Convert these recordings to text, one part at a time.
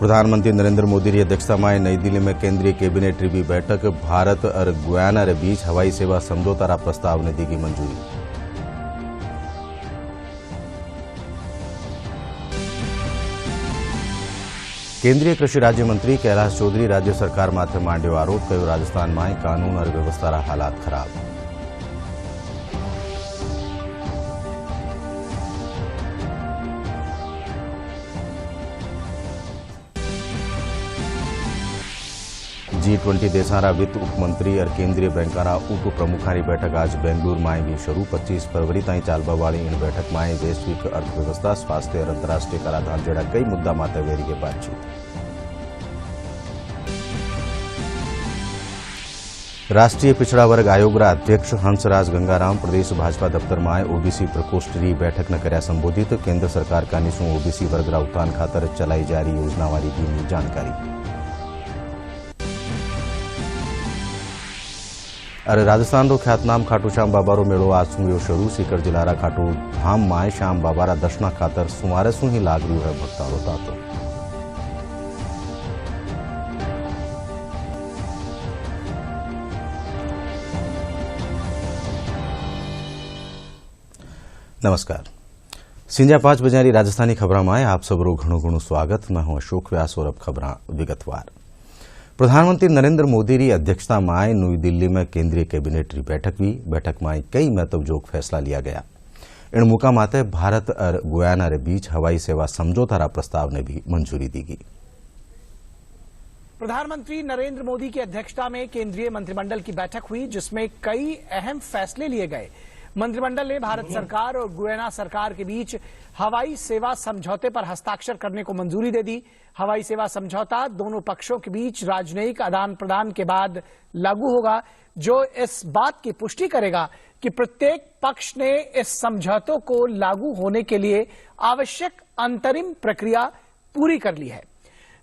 प्रधानमंत्री नरेंद्र मोदी की अध्यक्षता में नई दिल्ली में केंद्रीय कैबिनेट रिव्यू बैठक। भारत और गुयाना के बीच हवाई सेवा समझौता प्रस्ताव ने दी गई मंजूरी। केंद्रीय कृषि राज्य मंत्री कैलाश चौधरी राज्य सरकार माथे मांड्यो आरोप, कहो राजस्थान में कानून और व्यवस्था हालात खराब। G20 देशारा वित्त उपमंत्री और केंद्रीय बैंकारा उप प्रमुखों की बैठक आज बेंगलुरु में भी शुरू। 25 फरवरी ताईं चालवा वाली इन बैठक में वैश्विक अर्थव्यवस्था, स्वास्थ्य और अंतर्राष्ट्रीय कराधान जड़ा कई मुद्दा माते वेरी के बातचीत। राष्ट्रीय पिछड़ा वर्ग आयोग अध्यक्ष हंसराज गंगाराम प्रदेश भाजपा दफ्तर में ओबीसी प्रकोष्ठ की बैठक न कर्या संबोधित। केंद्र सरकार का निशु ओबीसी वर्ग उत्थान खातर चलाई जा रही योजना वाली दी जानकारी। अरे राजस्थान रो ख्यातनाम खाटू श्याम बाबा रो मेड़ो आज सुयो शुरू। सीकर जिलारा खाटू धाम में श्याम बाबा दर्शना खातर सुमारे सु ही लाग रही है भक्तारो तातो। नमस्कार, सिंजा 5 बजे राजस्थानी खबरों में आप सबरो घणो स्वागत। मैं हूं अशोक व्यास और अब खबरां विगतवार। प्रधानमंत्री नरेंद्र मोदी की अध्यक्षता में नई दिल्ली में केंद्रीय कैबिनेट की बैठक हुई। बैठक में कई महत्वजोग फैसला लिया गया। इन मौका माते भारत और गुयाना के बीच हवाई सेवा समझौता प्रस्ताव ने भी मंजूरी दी गई। प्रधानमंत्री नरेंद्र मोदी की अध्यक्षता में केंद्रीय मंत्रिमंडल की बैठक हुई, जिसमें कई अहम फैसले लिए गए। मंत्रिमंडल ने भारत सरकार और गुयाना सरकार के बीच हवाई सेवा समझौते पर हस्ताक्षर करने को मंजूरी दे दी। हवाई सेवा समझौता दोनों पक्षों के बीच राजनयिक आदान प्रदान के बाद लागू होगा, जो इस बात की पुष्टि करेगा कि प्रत्येक पक्ष ने इस समझौतों को लागू होने के लिए आवश्यक अंतरिम प्रक्रिया पूरी कर ली है।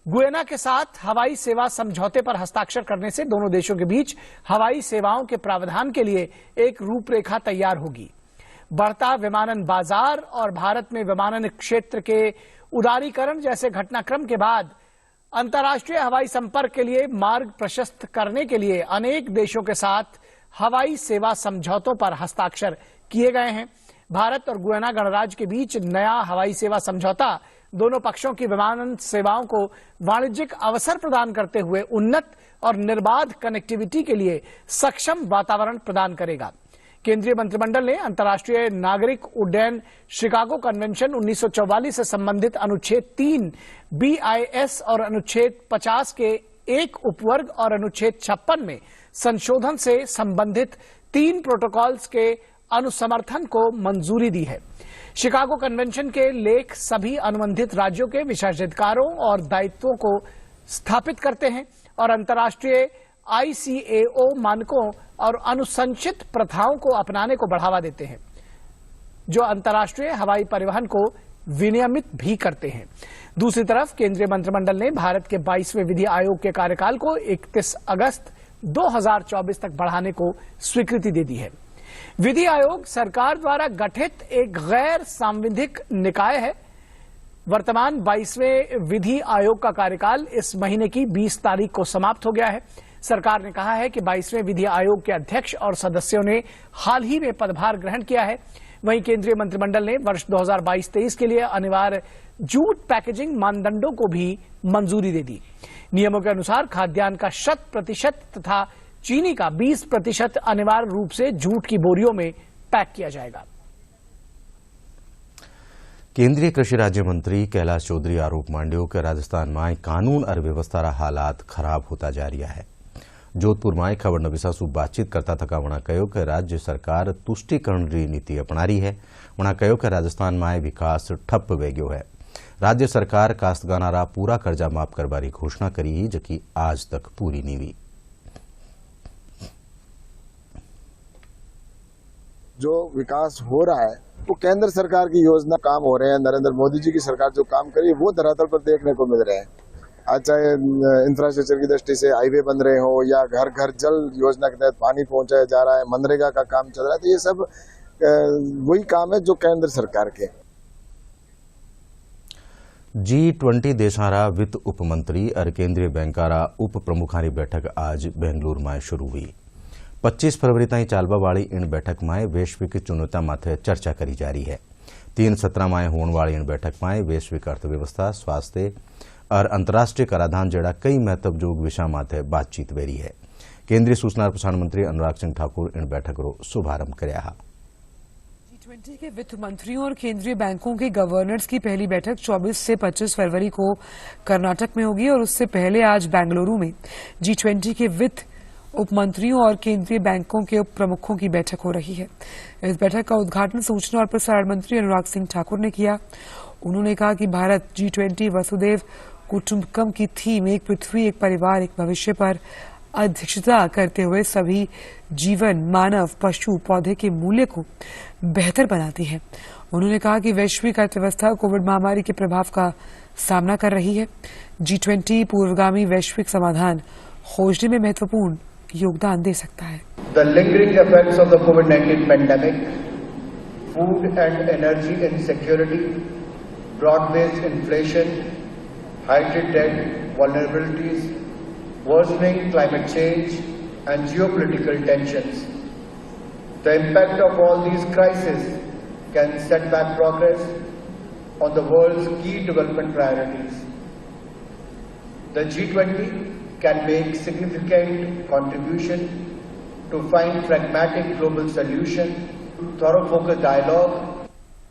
गुयाना के साथ हवाई सेवा समझौते पर हस्ताक्षर करने से दोनों देशों के बीच हवाई सेवाओं के प्रावधान के लिए एक रूपरेखा तैयार होगी। बढ़ता विमानन बाजार और भारत में विमानन क्षेत्र के उदारीकरण जैसे घटनाक्रम के बाद अंतर्राष्ट्रीय हवाई संपर्क के लिए मार्ग प्रशस्त करने के लिए अनेक देशों के साथ हवाई सेवा समझौतों पर हस्ताक्षर किए गए हैं। भारत और गुयाना गणराज्य के बीच नया हवाई सेवा समझौता दोनों पक्षों की विमानन सेवाओं को वाणिज्यिक अवसर प्रदान करते हुए उन्नत और निर्बाध कनेक्टिविटी के लिए सक्षम वातावरण प्रदान करेगा। केंद्रीय मंत्रिमंडल ने अंतर्राष्ट्रीय नागरिक उड्डयन शिकागो कन्वेंशन 1944 से संबंधित अनुच्छेद 3 BIS और अनुच्छेद 50 के एक उपवर्ग और अनुच्छेद 56 में संशोधन से संबंधित 3 प्रोटोकॉल्स के अनुसमर्थन को मंजूरी दी है। शिकागो कन्वेंशन के लेख सभी अनुबंधित राज्यों के विशेषाधिकारों और दायित्वों को स्थापित करते हैं और अंतर्राष्ट्रीय ICAO मानकों और अनुशंसित प्रथाओं को अपनाने को बढ़ावा देते हैं, जो अंतर्राष्ट्रीय हवाई परिवहन को विनियमित भी करते हैं। दूसरी तरफ केंद्रीय मंत्रिमंडल ने भारत के 22वें विधि आयोग के कार्यकाल को 31 अगस्त 2024 तक बढ़ाने को स्वीकृति दे दी है। विधि आयोग सरकार द्वारा गठित एक गैर सांविधिक निकाय है। वर्तमान 22वें विधि आयोग का कार्यकाल इस महीने की 20 तारीख को समाप्त हो गया है। सरकार ने कहा है कि 22वें विधि आयोग के अध्यक्ष और सदस्यों ने हाल ही में पदभार ग्रहण किया है। वहीं केंद्रीय मंत्रिमंडल ने वर्ष 2022-23 के लिए अनिवार्य जूट पैकेजिंग मानदंडों को भी मंजूरी दे दी। नियमों के अनुसार खाद्यान्न का 100% तथा चीनी का 20% अनिवार्य रूप से जूट की बोरियों में पैक किया जाएगा। केंद्रीय कृषि राज्य मंत्री कैलाश चौधरी आरोप मांड्यो कि राजस्थान में कानून और व्यवस्था हालात खराब होता जा रहा है। जोधपुर में खबर नवीसा सु बातचीत करता थका वणा कहो कि राज्य सरकार तुष्टिकरण की नीति अपना रही है। वणा कहो कि राजस्थान में विकास ठप वे गयो है। राज्य सरकार काश्तकारां पूरा कर्जा माफ करवानी घोषणा करी ही, जबकि आज तक पूरी नहीं हुई। जो विकास हो रहा है वो केंद्र सरकार की योजना काम हो रहे हैं। नरेंद्र मोदी जी की सरकार जो काम करी है वो धरातल पर देखने को मिल रहे हैं। आज चाहे इंफ्रास्ट्रक्चर की दृष्टि से हाईवे बन रहे हो या घर घर जल योजना के तहत पानी पहुंचाया जा रहा है, मनरेगा का काम चल रहा है, तो ये सब वही काम है जो केंद्र सरकार के। G20 देशारा वित्त उपमंत्री और केंद्रीय बैंकारा उप प्रमुखारी बैठक आज बेंगलुरु में शुरू हुई। 25 फरवरी ताईं चालवा वाली इन बैठक में वैश्विक चुनौतियों माथे चर्चा करी जा रही है। 3 सत्र में होने वाली इन बैठक में वैश्विक अर्थव्यवस्था, स्वास्थ्य और अंतर्राष्ट्रीय कराधान जड़ा कई महत्वपूर्ण विषयों माथे बातचीत वेरी है। केंद्रीय सूचना और प्रसारण मंत्री अनुराग सिंह ठाकुर इन बैठक रो शुभारंभ कराया। G20 के वित्त मंत्रियों और केंद्रीय बैंकों के गवर्नर्स की पहली बैठक 24 से 25 फरवरी को कर्नाटक में होगी और उससे पहले आज बेंगलुरु में G20 के वित्त उप मंत्रियों और केंद्रीय बैंकों के उप प्रमुखों की बैठक हो रही है। इस बैठक का उद्घाटन सूचना और प्रसारण मंत्री अनुराग सिंह ठाकुर ने किया। उन्होंने कहा कि भारत G20 वसुदेव कुटुंबकम की थीम एक पृथ्वी, एक परिवार, एक भविष्य पर अध्यक्षता करते हुए सभी जीवन, मानव, पशु, पौधे के मूल्य को बेहतर बनाती है। उन्होंने कहा कि वैश्विक अर्थव्यवस्था कोविड महामारी के प्रभाव का सामना कर रही है। G20 पूर्वगामी वैश्विक समाधान खोजने में महत्वपूर्ण योगदान दे सकता है। The lingering effects of the COVID-19 pandemic, food and energy insecurity, broad-based inflation, heightened debt vulnerabilities, worsening climate change and geopolitical tensions. The impact of all these crises can set back progress on the world's key development priorities. The G20 can make significant contribution to find pragmatic global solution, thorough focused dialogue.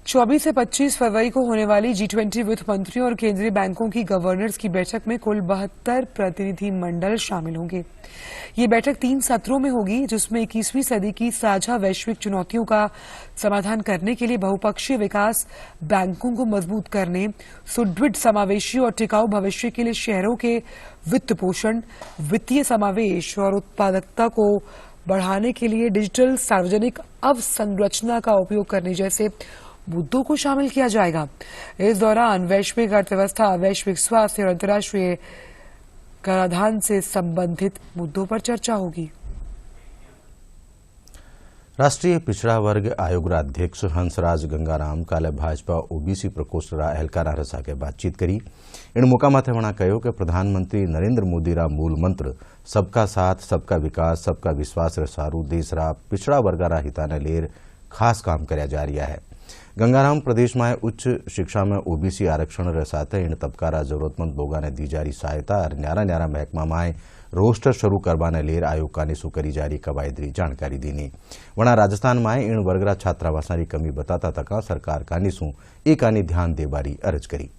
24 से 25 फरवरी को होने वाली G20 वित्त मंत्रियों और केंद्रीय बैंकों की गवर्नर्स की बैठक में कुल 72 प्रतिनिधि मंडल शामिल होंगे। ये बैठक 3 सत्रों में होगी, जिसमें 21वीं सदी की साझा वैश्विक चुनौतियों का समाधान करने के लिए बहुपक्षीय विकास, बैंकों को मजबूत करने, सुदृढ़, समावेशी और टिकाऊ भविष्य के लिए शहरों के वित्त पोषण, वित्तीय समावेश और उत्पादकता को बढ़ाने के लिए डिजिटल सार्वजनिक अवसंरचना का उपयोग करने जैसे मुद्दों को शामिल किया जाएगा। इस दौरान वैश्विक अर्थव्यवस्था, वैश्विक स्वास्थ्य और अंतर्राष्ट्रीय कराधान से संबंधित मुद्दों पर चर्चा होगी। राष्ट्रीय पिछड़ा वर्ग आयोग अध्यक्ष हंसराज गंगाराम काले भाजपा ओबीसी प्रकोष्ठ एहलकारा रसा के बातचीत करी। इन मौका माथे वणा कहो कि प्रधानमंत्री नरेंद्र मोदी रा मूल मंत्र सबका साथ, सबका विकास, सबका विश्वास सारू देश रा पिछड़ा वर्ग रा हिता ने लेर खास काम करया जा रहा है। गंगाराम प्रदेश में उच्च शिक्षा में ओबीसी आरक्षण रे साथे इन तबकारा जरूरतमंद लोगों ने दी जारी सहायता और न्यारा न्यारा महकमा में रोस्टर शुरू करवाने लेर आयोग का निशु करी जारी कवायदरी जानकारी दीनी। वना राजस्थान में इन वर्गरा छात्रावासारी कमी बताता तका सरकार का निशु एक आनी ध्यान देबारी अर्ज करी।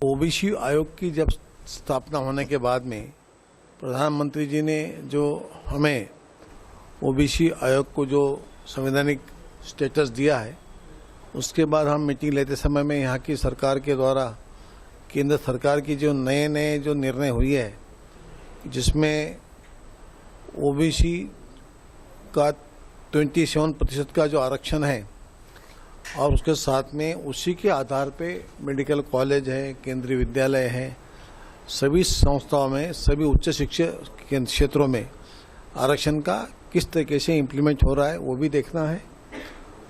ओबीसी आयोग की जब स्थापना होने के बाद में प्रधानमंत्री जी ने जो हमें ओबीसी आयोग को जो संवैधानिक स्टेटस दिया है, उसके बाद हम मीटिंग लेते समय में यहाँ की सरकार के द्वारा केंद्र सरकार की जो नए जो निर्णय हुई है, जिसमें ओबीसी का 27% का जो आरक्षण है और उसके साथ में उसी के आधार पे मेडिकल कॉलेज है, केंद्रीय विद्यालय है, सभी संस्थाओं में, सभी उच्च शिक्षा के क्षेत्रों में आरक्षण का किस तरीके से इम्प्लीमेंट हो रहा है वो भी देखना है,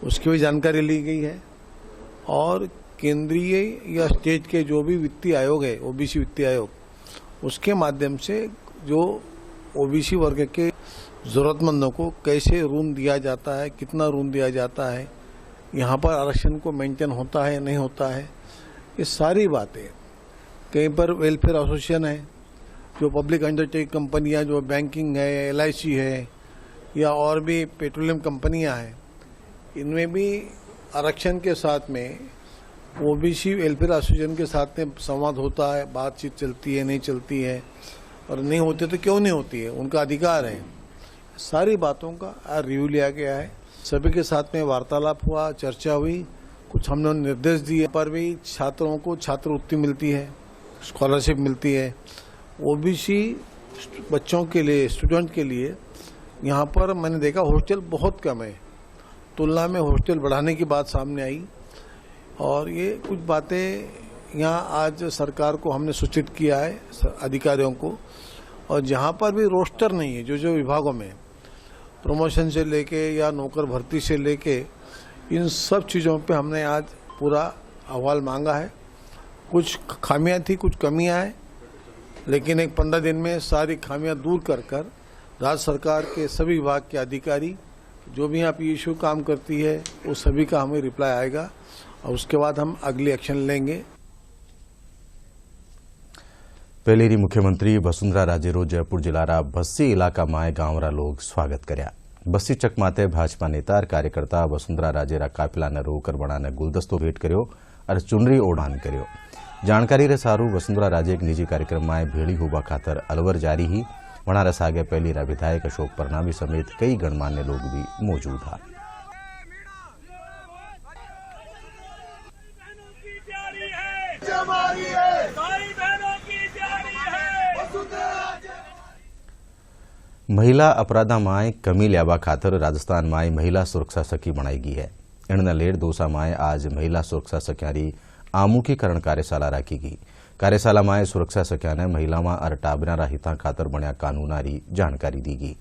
उसकी भी जानकारी ली गई है। और केंद्रीय या स्टेट के जो भी वित्तीय आयोग है, ओबीसी वित्तीय आयोग, उसके माध्यम से जो ओबीसी वर्ग के जरूरतमंदों को कैसे ऋण दिया जाता है, कितना ऋण दिया जाता है, यहाँ पर आरक्षण को मेंटेन होता है नहीं होता है, ये सारी बातें। कहीं पर वेलफेयर एसोसिएशन है, जो पब्लिक अंडरटेक कंपनियां, जो बैंकिंग है, LIC है या और भी पेट्रोलियम कंपनियां हैं, इनमें भी आरक्षण के साथ में ओबीसी वेलफेयर एसोसिएशन के साथ में संवाद होता है, बातचीत चलती है, नहीं चलती है, और नहीं होती तो क्यों नहीं होती है, उनका अधिकार है। सारी बातों का रिव्यू लिया गया है, सभी के साथ में वार्तालाप हुआ, चर्चा हुई, कुछ हमने निर्देश दिए। पर भी छात्रों को छात्रवृत्ति मिलती है, स्कॉलरशिप मिलती है। ओबीसी बच्चों के लिए, स्टूडेंट के लिए यहाँ पर मैंने देखा हॉस्टल बहुत कम है, तुलना में हॉस्टल बढ़ाने की बात सामने आई। और ये कुछ बातें यहाँ आज सरकार को हमने सूचित किया है, अधिकारियों को। और जहाँ पर भी रोस्टर नहीं है, जो विभागों में प्रमोशन से लेके या नौकर भर्ती से लेके इन सब चीज़ों पे हमने आज पूरा अहवाल मांगा है। कुछ खामियां थी, कुछ कमियां हैं, लेकिन एक 15 दिन में सारी खामियां दूर कर राज्य सरकार के सभी विभाग के अधिकारी जो भी यहाँ पे इशू काम करती है वो सभी का हमें रिप्लाई आएगा और उसके बाद हम अगली एक्शन लेंगे। પહેલેરી મુખ્યમંત્રી વસુંધરા રાજેરો જયપુર જિલ્લાના બસ્સી ઇલાકામાં ગામરા લોક સ્વાગત કર્યા। બસ્સી ચક માતે ભાજપા નેતા કાર્યકર્તા વસુંધરા રાજેરા કાફિલાને રોકર વણાને ગુલદસ્તો ભેટ કર્યો અને ચુનરી ઓઢાન કર્યો। જાણકારી રે સારું વસુંધરા રાજે એક નિજી કાર્યક્રમમાં ભેળી હોવા ખાતર अलवर जारी ही वणारा सागे પહેલીરા विधायक अशोक परनामी समेत कई गणमान्य लोग भी मौजूद था। महिला अपराधा माय कमी लियावा खातर राजस्थान माय महिला सुरक्षा सखी बनाई गई है। इनने लेर दोसा माय आज महिला सुरक्षा सखियारी आमुखीकरण कार्यशाला राखी गई। कार्यशाला माय सुरक्षा सखिया ने महिला में अर टाबरा हिता खातर बन्या कानूनारी जानकारी दी गई।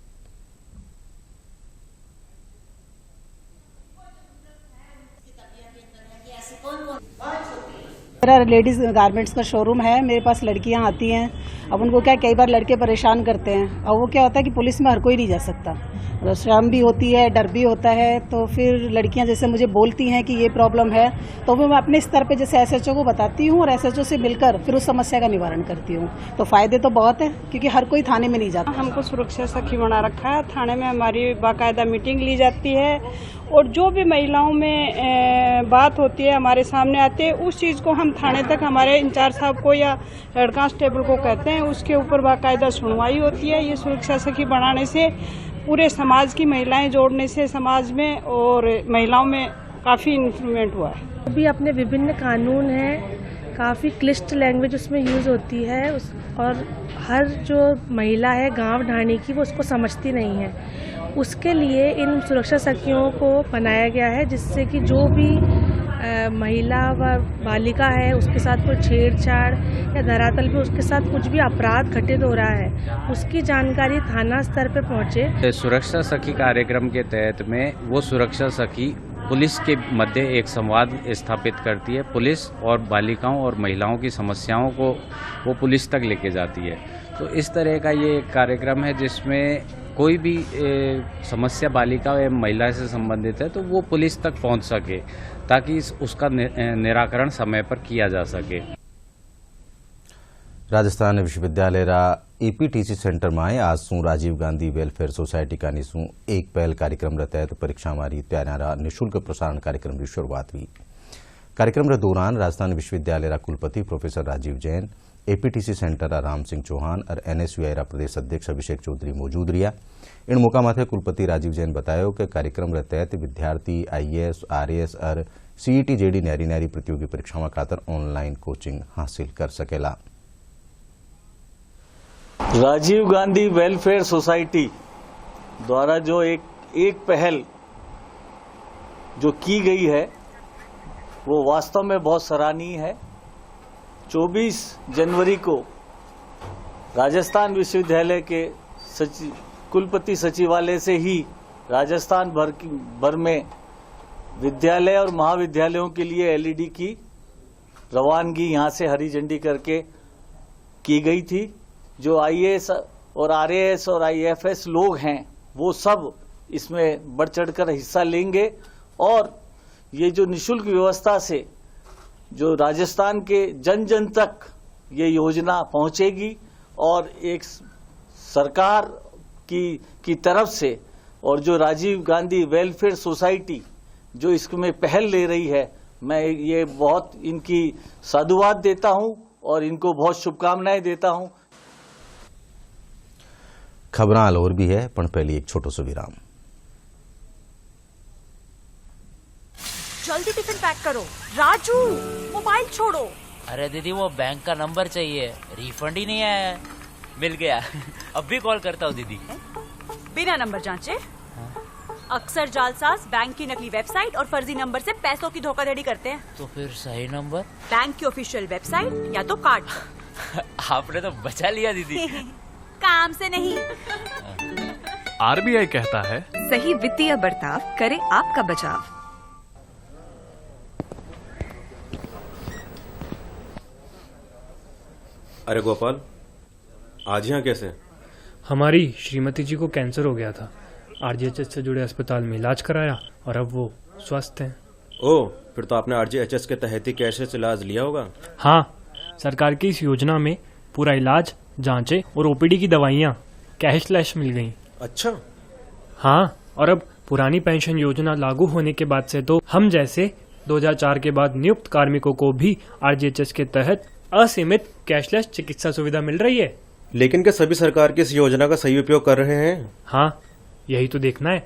मेरा लेडीज गारमेंट्स का शोरूम है, मेरे पास लड़कियां आती हैं। अब उनको क्या कई बार लड़के परेशान करते हैं और वो क्या होता है कि पुलिस में हर कोई नहीं जा सकता, शर्म भी होती है, डर भी होता है। तो फिर लड़कियां जैसे मुझे बोलती हैं कि ये प्रॉब्लम है तो वो मैं अपने स्तर पे जैसे एसएचओ को बताती हूँ और एसएचओ से मिलकर फिर उस समस्या का निवारण करती हूँ। तो फायदे तो बहुत है क्योंकि हर कोई थाने में नहीं जाता। हमको सुरक्षा सखी बना रखा है, थाने में हमारी बाकायदा मीटिंग ली जाती है और जो भी महिलाओं में बात होती है हमारे सामने आती है उस चीज़ को हम थाने तक हमारे इंचार्ज साहब को या हेड कांस्टेबल को कहते हैं, उसके ऊपर बाकायदा सुनवाई होती है। ये सुरक्षा सखी बनाने से पूरे समाज की महिलाएं जोड़ने से समाज में और महिलाओं में काफ़ी इम्प्रूवमेंट हुआ है। अभी अपने विभिन्न कानून हैं, काफ़ी क्लिष्ट लैंग्वेज उसमें यूज़ होती है और हर जो महिला है गांव ढाणी की वो उसको समझती नहीं है। उसके लिए इन सुरक्षा सखियों को बनाया गया है जिससे कि जो भी महिला व बालिका है उसके साथ कोई छेड़छाड़ या धरातल पे उसके साथ कुछ भी अपराध घटित हो रहा है उसकी जानकारी थाना स्तर पर पहुँचे। सुरक्षा सखी कार्यक्रम के तहत में वो सुरक्षा सखी पुलिस के मध्य एक संवाद स्थापित करती है। पुलिस और बालिकाओं और महिलाओं की समस्याओं को वो पुलिस तक लेके जाती है। तो इस तरह का ये एक कार्यक्रम है जिसमें कोई भी समस्या बालिका या महिला से संबंधित है तो वो पुलिस तक पहुंच सके ताकि उसका निराकरण समय पर किया जा सके। राजस्थान विश्वविद्यालय एपीटीसी सेंटर में आज शू राजीव गांधी वेलफेयर सोसायटी का निशु एक पहल कार्यक्रम तहत परीक्षा मारी त्यारा निःशुल्क प्रसारण कार्यक्रम की शुरुआत हुई। कार्यक्रम दौरान राजस्थान विश्वविद्यालय कुलपति professor Rajiv Jain, APTC centre Ram Singh Chauhan और एनएसयूआई प्रदेश अध्यक्ष अभिषेक चौधरी मौजूद रहा। इन मौका माथे कुलपति राजीव जैन बताया कि कार्यक्रम तहत विद्यार्थी आईएएस, आरएएस और सीईटी जेडी न्यारी न्यारी प्रतियोगी परीक्षा खातर ऑनलाइन कोचिंग हासिल कर सकेला। राजीव गांधी वेलफेयर सोसाइटी द्वारा जो एक पहल जो की गई है वो वास्तव में बहुत सराहनीय है। 24 जनवरी को राजस्थान विश्वविद्यालय के कुलपति सचिवालय से ही राजस्थान भर में विद्यालय और महाविद्यालयों के लिए एलईडी की रवानगी यहाँ से हरी झंडी करके की गई थी। जो आईएएस और आरएएस और आईएफएस लोग हैं वो सब इसमें बढ़ चढ़कर हिस्सा लेंगे और ये जो निःशुल्क व्यवस्था से जो राजस्थान के जन जन तक ये योजना पहुंचेगी और एक सरकार की तरफ से और जो राजीव गांधी वेलफेयर सोसाइटी जो इसमें पहल ले रही है, मैं ये बहुत इनकी साधुवाद देता हूं और इनको बहुत शुभकामनाएं देता हूं। खबरां अलवर भी है पण पहले एक छोटो सो विराम। जल्दी टिफिन पैक करो। राजू मोबाइल छोड़ो। अरे दीदी वो बैंक का नंबर चाहिए, रिफंड ही नहीं आया है। मिल गया अब भी कॉल करता हूँ दीदी। बिना नंबर जांचे अक्सर जालसाज बैंक की नकली वेबसाइट और फर्जी नंबर से पैसों की धोखाधड़ी करते हैं। तो फिर सही नंबर बैंक की ऑफिशियल वेबसाइट या तो कार्ड पर। आपने तो बचा लिया दीदी। काम से नहीं। आरबीआई कहता है सही वित्तीय बर्ताव करे आपका बचाव। अरे गोपाल, आज यहाँ कैसे? हमारी श्रीमती जी को कैंसर हो गया था। आरजीएचएस से जुड़े अस्पताल में इलाज कराया और अब वो स्वस्थ हैं। ओह, फिर तो आपने आरजीएचएस के तहत ही कैशलेस इलाज लिया होगा। हाँ, सरकार की इस योजना में पूरा इलाज, जांचें और ओपीडी की दवाइयाँ कैशलेस मिल गई। अच्छा। हाँ, और अब पुरानी पेंशन योजना लागू होने के बाद से तो हम जैसे 2004 के बाद नियुक्त कार्मिकों को भी आरजीएचएस के तहत असीमित कैशलेस चिकित्सा सुविधा मिल रही है। लेकिन क्या सभी सरकार की इस योजना का सही उपयोग कर रहे हैं? हाँ, यही तो देखना है।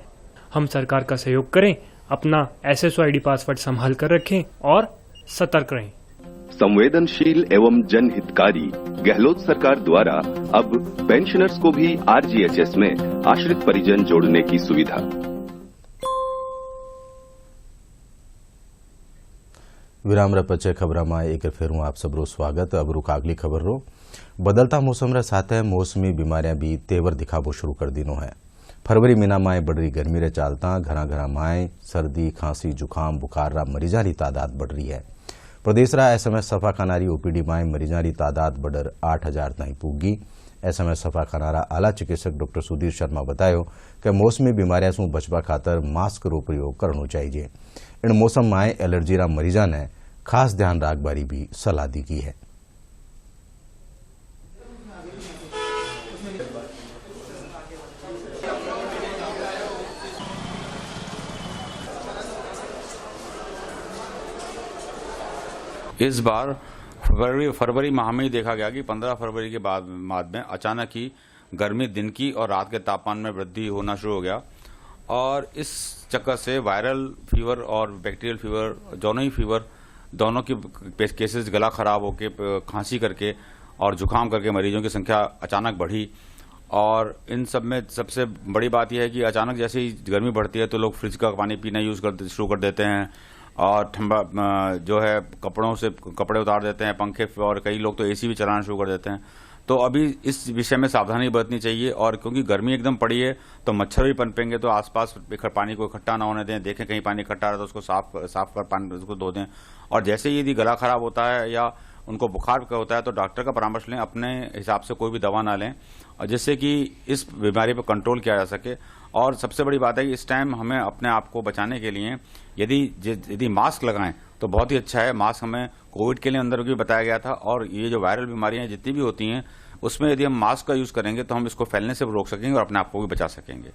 हम सरकार का सहयोग करें, अपना SSO-ID पासवर्ड संभाल कर रखें और सतर्क रहें। संवेदनशील एवं जनहितकारी गहलोत सरकार द्वारा अब पेंशनर्स को भी आरजीएचएस में आश्रित परिजन जोड़ने की सुविधा। विराम पचे खबर में एक फिर हूँ आप सबरो स्वागत। अब रुक अगली खबर रो। बदलता मौसम साथ मौसमी बीमारियां भी तेवर दिखाबो शुरू कर दीनो है। फरवरी महीना में बढ़ रही गर्मी रे चालता घरा घरा माए सर्दी, खांसी, जुकाम, बुखार रा मरीजा की तादाद बढ़ रही है। प्रदेश रा SMS सफाखानारी ओपीडी माए मरीजा की तादाद बढ़र 8000 ताई पूगी। SMS सफाखाना रा आला चिकित्सक डॉक्टर सुधीर शर्मा बतायो कि मौसमी बीमारियां सु बचवा खातर मास्क रो प्रयोग करनो चाहिए। इन मौसम में एलर्जी रा मरीजा ने खास ध्यान राखबारी भी सलाह दी की है। इस बार फरवरी माह में ही देखा गया कि 15 फरवरी के बाद में अचानक ही गर्मी दिन की और रात के तापमान में वृद्धि होना शुरू हो गया और इस चक्कर से वायरल फीवर और बैक्टीरियल फीवर दोनों की केसेस गला खराब होके, खांसी करके और जुकाम करके मरीजों की संख्या अचानक बढ़ी। और इन सब में सबसे बड़ी बात यह है कि अचानक जैसे ही गर्मी बढ़ती है तो लोग फ्रिज का पानी पीना शुरू कर देते हैं और ठंडा जो है कपड़े उतार देते हैं, पंखे, और कई लोग तो एसी भी चलाना शुरू कर देते हैं। तो अभी इस विषय में सावधानी बरतनी चाहिए और क्योंकि गर्मी एकदम पड़ी है तो मच्छर भी पनपेंगे, तो आसपास पानी को इकट्ठा ना होने दें। देखें कहीं पानी इकट्ठा रहा तो उसको साफ कर पानी उसको धो दें। और जैसे ही यदि गला खराब होता है या उनको बुखार होता है तो डॉक्टर का परामर्श लें, अपने हिसाब से कोई भी दवा ना लें, जिससे कि इस बीमारी पर कंट्रोल किया जा सके। और सबसे बड़ी बात है कि इस टाइम हमें अपने आप को बचाने के लिए यदि मास्क लगाएं तो बहुत ही अच्छा है। मास्क हमें कोविड के लिए अंदर भी बताया गया था और ये जो वायरल बीमारियां जितनी भी होती हैं उसमें यदि हम मास्क का यूज करेंगे तो हम इसको फैलने से रोक सकेंगे और अपने आप को भी बचा सकेंगे।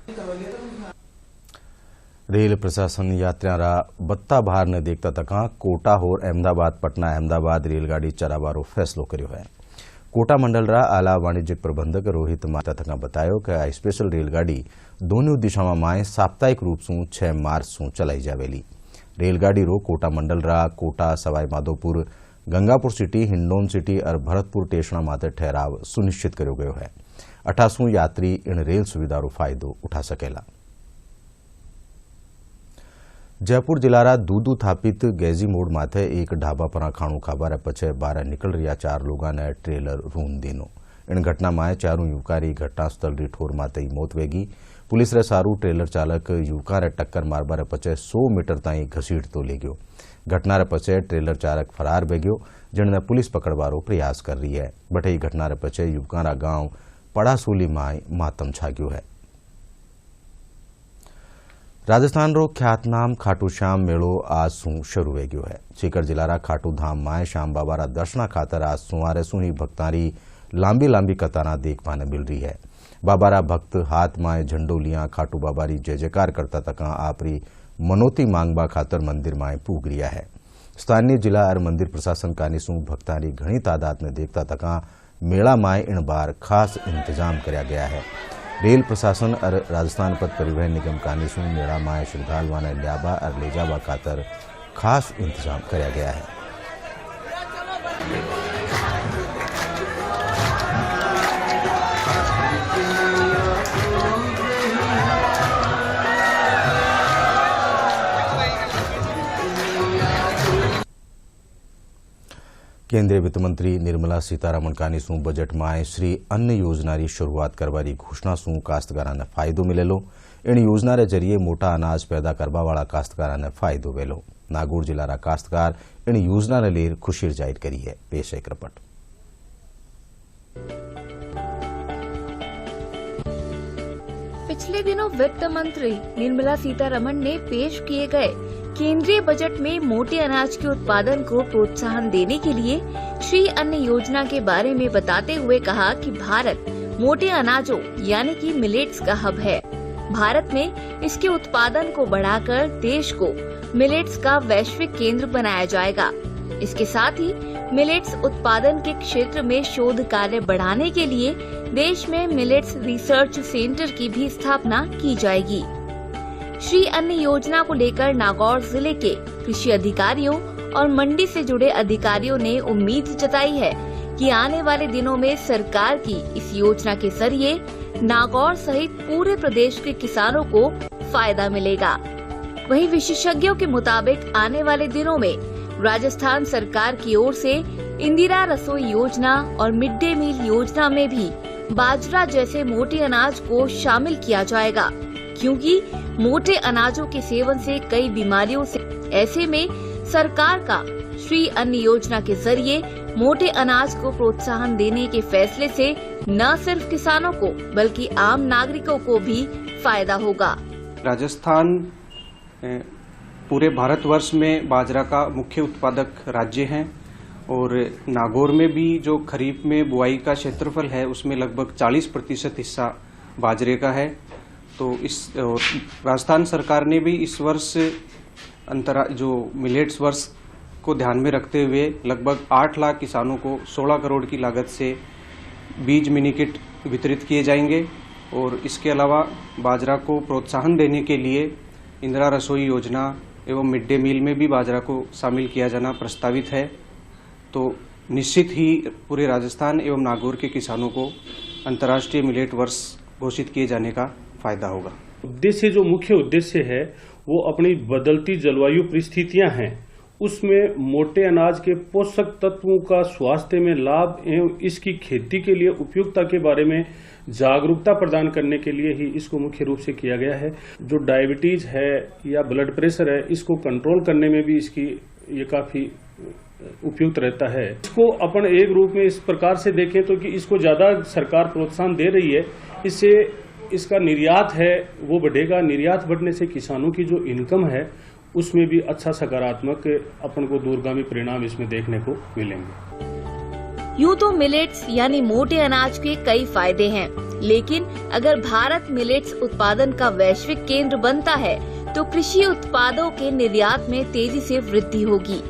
रेल प्रशासन यात्रा बत्ता बाहर ने देखता तक कोटा होर अहमदाबाद पटना अहमदाबाद रेलगाड़ी चलावारो फैसलो कर्यो है। कोटा मंडल रा आला वाणिज्यिक प्रबंधक रोहित माता तक बतायो कि आ स्पेशल रेलगाड़ी दोनों दिशाओं में साप्ताहिक रूप से 6 मार्च से चलाई जावेली। रेलगाड़ी रो कोटा मंडल रा कोटा, सवाई माधोपुर, गंगापुर सिटी, हिंडोन सिटी और भरतपुर स्टेशन माते ठहराव सुनिश्चित कर्यो गयो है। 88 यात्री इन रेल सुविधा रो फायदो उठा सकेला। जयपुर जिलारा दूदू थापित गेजी मोड़ माथे एक ढाबा पर खाणु खाबा पछे बाहर निकल रहा 4 लोगों ने ट्रेलर रून देनो। इन घटना में 4 युवकारी घटनास्थल री ठोर माते ही मौत वेगी। पुलिस रे सारू ट्रेलर चालक युवका रे टक्कर मारबार पछे 100 मीटर ताई घसीट तो ले गयो। घटना रे पछे ट्रेलर चालक फरार बेग्यो, जिनने पुलिस पकड़वारो प्रयास कर रही है। बटे घटना रे पछे युवकारा गांव पड़ासोली माय मातम छाग्यो है। राजस्थान रो ख्यातनाम खाटू श्याम मेळो आज सू शुरू हो गयो है। सीकर जिलारा खाटू धाम माए श्याम बाबा रा दर्शना खातर आज सुमारे सू ही भक्तारी लांबी कतारा देखने मिल रही है। बाबा रा भक्त हाथ माए झंडो लिया खाटू बाबा री जय जयकार करता तक आपरी मनोती मांगबा खातर मंदिर माए पूग रिया है। स्थानीय जिला और मंदिर प्रशासन कानी सू भक्तारी घणी तादाद में देखता तक मेला माए इन बार खास इंतजाम करया गया है। रेल प्रशासन और राजस्थान पथ परिवहन निगम कानीसू मेला माए श्रद्धालुओं ने लियाबा और ले जाबा खातर खास इंतजाम किया गया है। केंद्रीय वित्त मंत्री निर्मला सीतारमण कानीसू बजट में श्री अन्न योजना की शुरुआत करवारी घोषणा सू काश्तकारा ने फायदो मिलेलो। इन योजना रे जरिए मोटा अनाज पैदा करवा वाला काश्तकारा ने फायदो वेलो। नागौर जिला काश्तकार इन योजना ने लेर खुशी जाहिर करी है। पेश एक रिपोर्ट। पिछले दिनों वित्त मंत्री निर्मला सीतारमण ने पेश किए गए केंद्रीय बजट में मोटे अनाज के उत्पादन को प्रोत्साहन देने के लिए श्री अन्न योजना के बारे में बताते हुए कहा कि भारत मोटे अनाजों यानी कि मिलेट्स का हब है। भारत में इसके उत्पादन को बढ़ाकर देश को मिलेट्स का वैश्विक केंद्र बनाया जाएगा। इसके साथ ही मिलेट्स उत्पादन के क्षेत्र में शोध कार्य बढ़ाने के लिए देश में मिलेट्स रिसर्च सेंटर की भी स्थापना की जाएगी। श्री अन्न योजना को लेकर नागौर जिले के कृषि अधिकारियों और मंडी से जुड़े अधिकारियों ने उम्मीद जताई है कि आने वाले दिनों में सरकार की इस योजना के जरिए नागौर सहित पूरे प्रदेश के किसानों को फायदा मिलेगा। वहीं विशेषज्ञों के मुताबिक आने वाले दिनों में राजस्थान सरकार की ओर से इंदिरा रसोई योजना और मिड डे मील योजना में भी बाजरा जैसे मोटे अनाज को शामिल किया जाएगा, क्योंकि मोटे अनाजों के सेवन से कई बीमारियों से ऐसे में सरकार का श्री अन्न योजना के जरिए मोटे अनाज को प्रोत्साहन देने के फैसले से न सिर्फ किसानों को बल्कि आम नागरिकों को भी फायदा होगा। राजस्थान पूरे भारतवर्ष में बाजरा का मुख्य उत्पादक राज्य है और नागौर में भी जो खरीफ में बुआई का क्षेत्रफल है उसमें लगभग 40% हिस्सा बाजरे का है। तो इस राजस्थान सरकार ने भी इस वर्ष जो मिलेट्स वर्ष को ध्यान में रखते हुए लगभग 8 लाख किसानों को 16 करोड़ की लागत से बीज मिनी किट वितरित किए जाएंगे और इसके अलावा बाजरा को प्रोत्साहन देने के लिए इंदिरा रसोई योजना एवं मिड डे मील में भी बाजरा को शामिल किया जाना प्रस्तावित है। तो निश्चित ही पूरे राजस्थान एवं नागौर के किसानों को अंतर्राष्ट्रीय मिलेट वर्ष घोषित किए जाने का फायदा होगा। उद्देश्य जो मुख्य उद्देश्य है वो अपनी बदलती जलवायु परिस्थितियां हैं उसमें मोटे अनाज के पोषक तत्वों का स्वास्थ्य में लाभ एवं इसकी खेती के लिए उपयुक्तता के बारे में जागरूकता प्रदान करने के लिए ही इसको मुख्य रूप से किया गया है। जो डायबिटीज है या ब्लड प्रेशर है इसको कंट्रोल करने में भी इसकी ये काफी उपयुक्त रहता है। इसको अपन एक रूप में इस प्रकार से देखें तो कि इसको ज्यादा सरकार प्रोत्साहन दे रही है, इससे इसका निर्यात है वो बढ़ेगा। निर्यात बढ़ने से किसानों की जो इनकम है उसमें भी अच्छा सकारात्मक अपन को दूरगामी परिणाम इसमें देखने को मिलेंगे। यूं तो मिलेट्स यानी मोटे अनाज के कई फायदे हैं, लेकिन अगर भारत मिलेट्स उत्पादन का वैश्विक केंद्र बनता है तो कृषि उत्पादों के निर्यात में तेजी से वृद्धि होगी।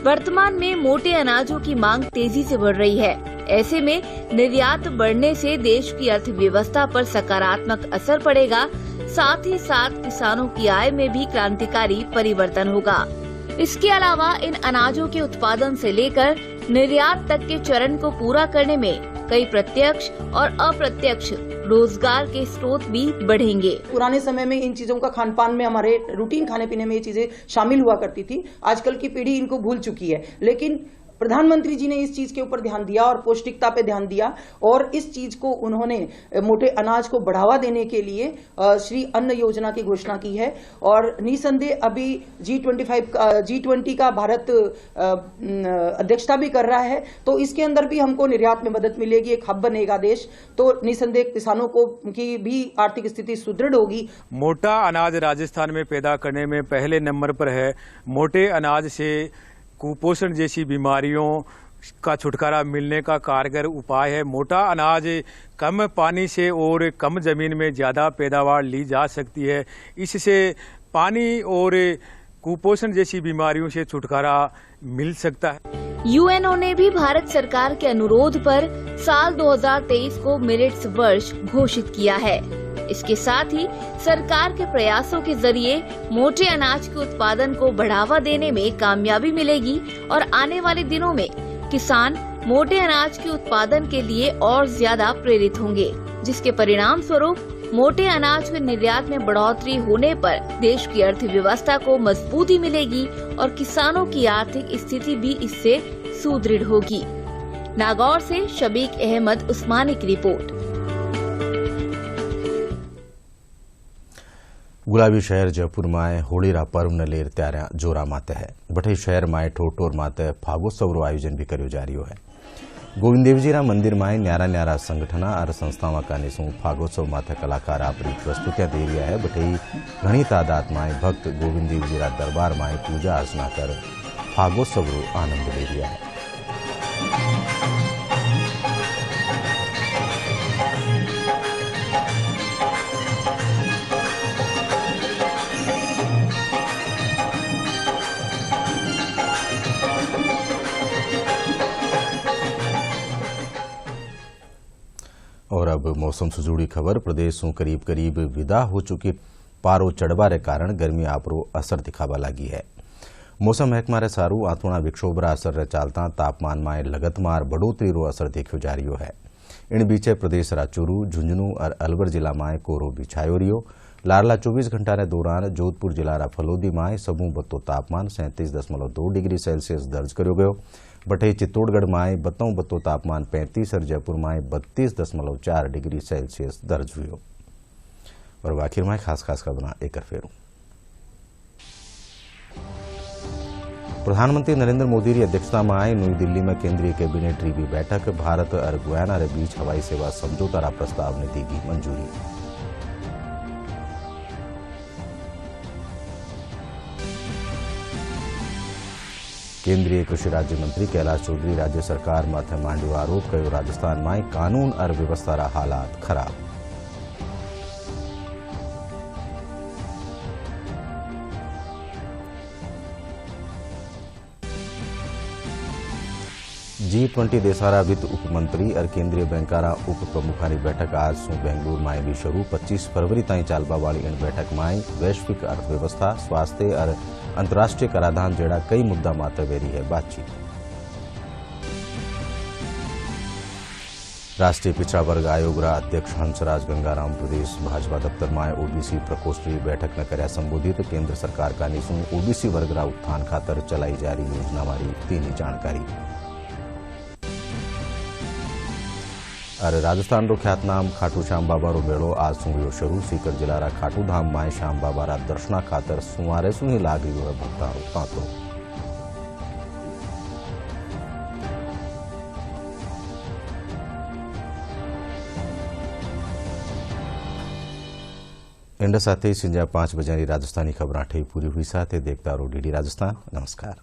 वर्तमान में मोटे अनाजों की मांग तेजी से बढ़ रही है। ऐसे में निर्यात बढ़ने से देश की अर्थव्यवस्था पर सकारात्मक असर पड़ेगा, साथ ही साथ किसानों की आय में भी क्रांतिकारी परिवर्तन होगा। इसके अलावा इन अनाजों के उत्पादन से लेकर निर्यात तक के चरण को पूरा करने में कई प्रत्यक्ष और अप्रत्यक्ष रोजगार के स्रोत भी बढ़ेंगे। पुराने समय में इन चीजों का खान पान में हमारे रूटीन खाने पीने में ये चीजें शामिल हुआ करती थी। आजकल की पीढ़ी इनको भूल चुकी है, लेकिन प्रधानमंत्री जी ने इस चीज के ऊपर ध्यान दिया और पौष्टिकता पे ध्यान दिया और इस चीज को उन्होंने मोटे अनाज को बढ़ावा देने के लिए श्री अन्न योजना की घोषणा की है। और निसंदेह अभी G20 का भारत अध्यक्षता भी कर रहा है, तो इसके अंदर भी हमको निर्यात में मदद मिलेगी, एक हब बनेगा देश, तो निसंदेह किसानों को की भी आर्थिक स्थिति सुदृढ़ होगी। मोटा अनाज राजस्थान में पैदा करने में पहले नंबर पर है। मोटे अनाज से कुपोषण जैसी बीमारियों का छुटकारा मिलने का कारगर उपाय है। मोटा अनाज कम पानी से और कम जमीन में ज़्यादा पैदावार ली जा सकती है। इससे पानी और कुपोषण जैसी बीमारियों से छुटकारा मिल सकता है। यूएनओ ने भी भारत सरकार के अनुरोध पर साल 2023 को मिलेट्स वर्ष घोषित किया है। इसके साथ ही सरकार के प्रयासों के जरिए मोटे अनाज के उत्पादन को बढ़ावा देने में कामयाबी मिलेगी और आने वाले दिनों में किसान मोटे अनाज के उत्पादन के लिए और ज्यादा प्रेरित होंगे, जिसके परिणाम स्वरूप मोटे अनाज के निर्यात में बढ़ोतरी होने पर देश की अर्थव्यवस्था को मजबूती मिलेगी और किसानों की आर्थिक स्थिति भी इससे सुदृढ़ होगी। नागौर से शबीक अहमद उस्मानी की रिपोर्ट। गुलाबी शहर जयपुर में होळीरा पर्व ने लेर त्यारे जोरा माते है। बठे शहर में ठोर ठोर माते फागोत्सव रो आयोजन भी कर्यो जा रह्यो है। ગોવિંદેવજીના મંદિરમાં ન્યારા ન્યારા સંગઠના और संस्थावां काने सू फागोत्सव माथे कलाकार आपरी प्रस्तुतियां दे रहा है। बटे घनी तादाद में भक्त गोविंदेवजीरा दरबार में पूजा अर्चना कर फागोत्सव रो आनंद ले रहा है। और अब मौसम से जुड़ी खबर। प्रदेश में करीब करीब विदा हो चुकी पारो चढ़वा रे कारण गर्मी आपरो असर दिखावा लगी है। मौसम महकमा रे सारू आथोड़ा विक्षोभ रा असर रे चालता तापमान में लगतमार बढ़ोतरी रो असर देखो जा रही है। इन बीचे प्रदेश रा चूरू, झुंझुनू और अलवर जिला में कोरो बिछायो रियो। लारला 24 घंटा के दौरान जोधपुर जिला रा फलोदी में सबू बत्तो तापमान 37.2 डिग्री सेल्सियस दर्ज करो गयो। बटे चित्तौड़गढ़ में बत्तो तापमान 35 और जयपुर में 32.4 डिग्री सेल्सियस दर्ज हुए। और आखिर में खास खबर एक फेरू। प्रधानमंत्री नरेंद्र मोदी की अध्यक्षता में नई दिल्ली में केंद्रीय कैबिनेट री भी बैठक। भारत और गुयाना के बीच हवाई सेवा समझौता रा प्रस्ताव ने दी मंजूरी। केंद्रीय कृषि राज्य मंत्री कैलाश चौधरी राज्य सरकार माथे मांड्यो आरोप कयो राजस्थान में कानून और व्यवस्था रा हालात खराब। G20 देशारा वित्त उपमंत्री और केंद्रीय बैंकारा उप प्रमुखानी बैठक आज सू बेंगलुरु में भी शुरू। 25 फरवरी ताई चालबा वाली इन बैठक में वैश्विक अर्थव्यवस्था, स्वास्थ्य और अंतर्राष्ट्रीय कराधान जेड़ा कई मुद्दा मात्र वेरी है बातचीत। राष्ट्रीय पिछड़ा वर्ग आयोग रा अध्यक्ष हंसराज गंगाराम प्रदेश भाजपा दफ्तर में ओबीसी प्रकोष्ठ की बैठक न कर्या संबोधित। केंद्र सरकार का निशु ओबीसी वर्ग रा उत्थान खातर चलाई जा रही योजना वाली तेनी जानकारी। और राजस्थान रो ख्यातनाम खाटू श्याम बाबा रो मेड़ो आज सुयो शुरू। सीकर जिला रा खाटू धाम में श्याम बाबा रा दर्शना खातर सुमारे सु ही लाग रही है भक्ता रो तांतो। इंड साथ ही संजा 5 बजे राजस्थानी खबर ठई पूरी हुई। साथ देखता रहो डीडी राजस्थान। नमस्कार।